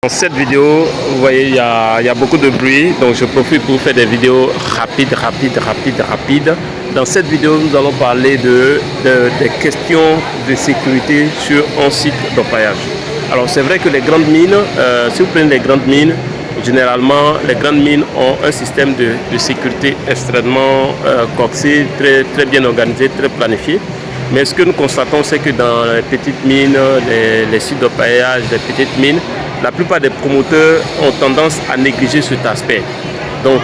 Dans cette vidéo, vous voyez, il y a beaucoup de bruit, donc je profite pour faire des vidéos rapides. Dans cette vidéo, nous allons parler des questions de sécurité sur un site d'orpaillage. Alors c'est vrai que les grandes mines, si vous prenez les grandes mines, généralement les grandes mines ont un système de sécurité extrêmement corsé, très bien organisé, très planifié. Mais ce que nous constatons, c'est que dans les petites mines, les sites d'orpaillage, les petites mines, la plupart des promoteurs ont tendance à négliger cet aspect. Donc,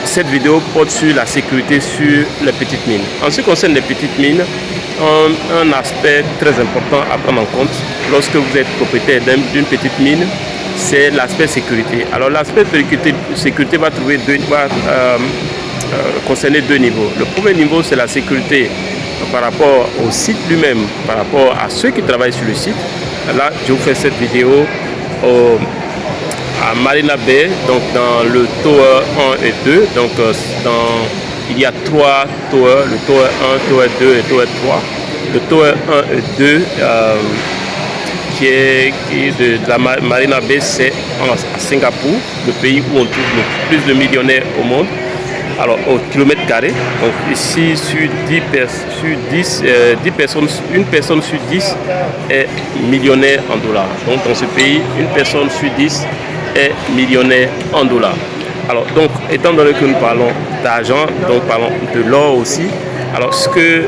cette vidéo porte sur la sécurité sur les petites mines. En ce qui concerne les petites mines, un aspect très important à prendre en compte lorsque vous êtes propriétaire d'une petite mine, c'est l'aspect sécurité. Alors, l'aspect sécurité va concerner deux niveaux. Le premier niveau, c'est la sécurité par rapport au site lui-même, par rapport à ceux qui travaillent sur le site. Là, je vous fais cette vidéo à Marina Bay, donc dans le tower 1 et 2. Donc il y a trois towers, le tower 1, tower 2 et tower 3. Le tower 1 et 2 qui est de la Marina Bay, c'est à Singapour, le pays où on trouve le plus de millionnaires au monde. Alors au kilomètre carré, donc ici sur 10 personnes, une personne sur 10 est millionnaire en dollars. Donc dans ce pays, une personne sur 10 est millionnaire en dollars. Alors donc étant donné que nous parlons d'argent, donc parlons de l'or aussi. Alors ce que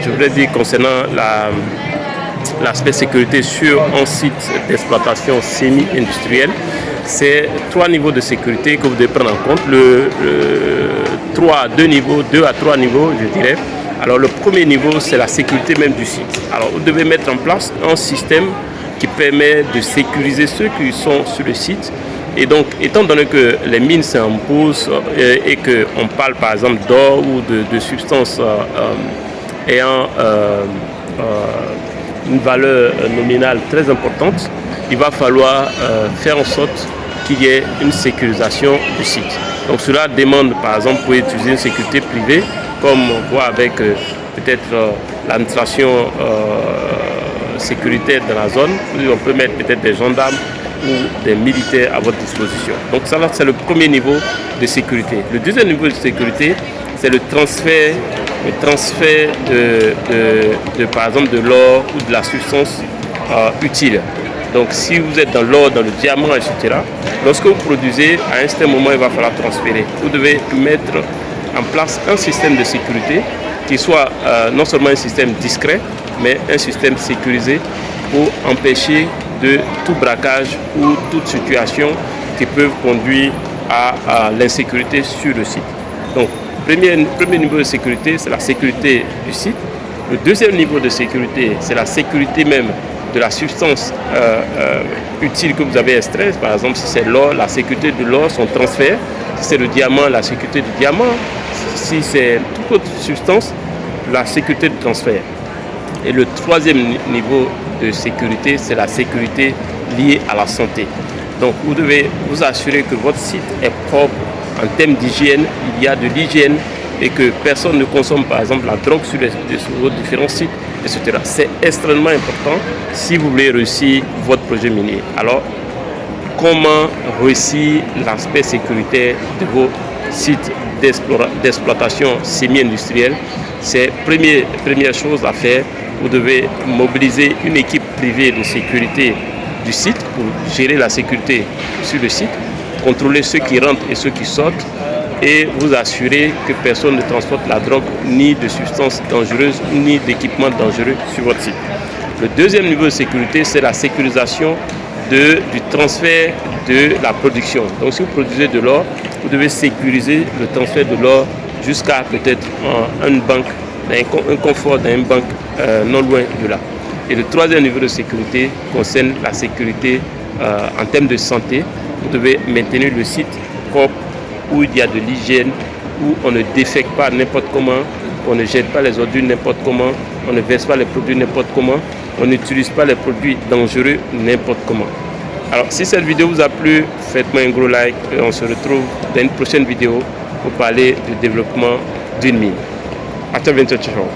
je voulais dire concernant l'aspect sécurité sur un site d'exploitation semi-industrielle, c'est trois niveaux de sécurité que vous devez prendre en compte. Deux à trois niveaux, je dirais. Alors le premier niveau, c'est la sécurité même du site. Alors vous devez mettre en place un système qui permet de sécuriser ceux qui sont sur le site. Et donc, étant donné que les mines s'imposent et qu'on parle par exemple d'or ou de substances ayant une valeur nominale très importante, il va falloir faire en sorte qu'il y ait une sécurisation du site. Donc cela demande par exemple pour utiliser une sécurité privée, comme on voit avec peut-être l'administration sécuritaire dans la zone, où on peut mettre peut-être des gendarmes ou des militaires à votre disposition. Donc ça c'est le premier niveau de sécurité. Le deuxième niveau de sécurité, c'est le transfert de par exemple de l'or ou de la substance utile. Donc si vous êtes dans l'or, dans le diamant, etc., lorsque vous produisez, à un certain moment, il va falloir transférer. Vous devez mettre en place un système de sécurité qui soit non seulement un système discret, mais un système sécurisé pour empêcher de tout braquage ou toute situation qui peut conduire à l'insécurité sur le site. Donc, premier niveau de sécurité, c'est la sécurité du site. Le deuxième niveau de sécurité, c'est la sécurité même de la substance utile que vous avez extraite. Par exemple, si c'est l'or, la sécurité de l'or, son transfert. Si c'est le diamant, la sécurité du diamant. Si c'est toute autre substance, la sécurité de transfert. Et le troisième niveau de sécurité, c'est la sécurité liée à la santé. Donc vous devez vous assurer que votre site est propre en termes d'hygiène, il y a de l'hygiène et que personne ne consomme par exemple la drogue sur vos différents sites, etc. C'est extrêmement important si vous voulez réussir votre projet minier. Alors, comment réussir l'aspect sécuritaire de vos sites d'exploitation semi-industrielle? C'est première chose à faire. Vous devez mobiliser une équipe privée de sécurité du site pour gérer la sécurité sur le site, contrôler ceux qui rentrent et ceux qui sortent et vous assurer que personne ne transporte la drogue ni de substances dangereuses ni d'équipements dangereux sur votre site. Le deuxième niveau de sécurité, c'est la sécurisation du transfert de la production. Donc si vous produisez de l'or, vous devez sécuriser le transfert de l'or jusqu'à peut-être une banque, un confort d'une banque non loin de là. Et le troisième niveau de sécurité concerne la sécurité en termes de santé. Vous devez maintenir le site propre, où il y a de l'hygiène, où on ne défecte pas n'importe comment, on ne jette pas les ordures n'importe comment, on ne verse pas les produits n'importe comment, on n'utilise pas les produits dangereux n'importe comment. Alors si cette vidéo vous a plu, faites-moi un gros like et on se retrouve dans une prochaine vidéo pour parler du développement d'une mine. À très bientôt, ciao.